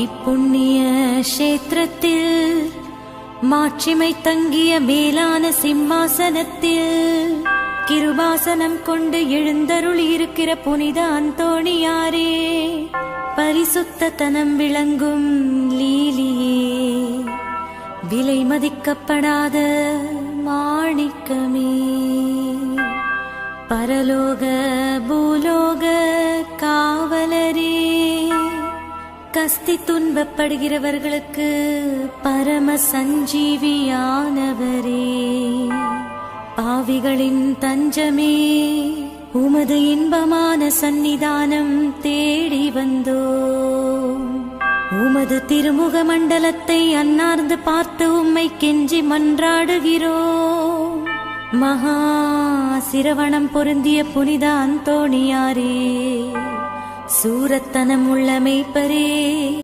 இப்புண்ணிய கஷேத்திரத்தில் மாட்சிமை தங்கிய மேலான சிம்மாசனத்தில் கிருபாசனம் கொண்டு எழுந்தருளி இருக்கிற புனித அந்தோணியாரே, பரிசுத்தத்தனம் விளங்கும் லீலியே, விலை மதிக்கப்படாத மாணிக்கமே, பரலோக பூலோக காவலரே, கஸ்தி துன்பப்படுகிறவர்களுக்கு பரம சஞ்சீவியானவரே, பாவிகளின் தஞ்சமே, உமது இன்பமான சந்நிதானம் தேடி வந்தோம். உமது திருமுக மண்டலத்தை அன்னார்ந்து பார்த்து உம்மை கெஞ்சி மன்றாடுகிறோம். மகா சிரவணம் பொருந்திய புனித அந்தோணியாரே, சூரத்தனம் உள்ள மேய்ப்பரே,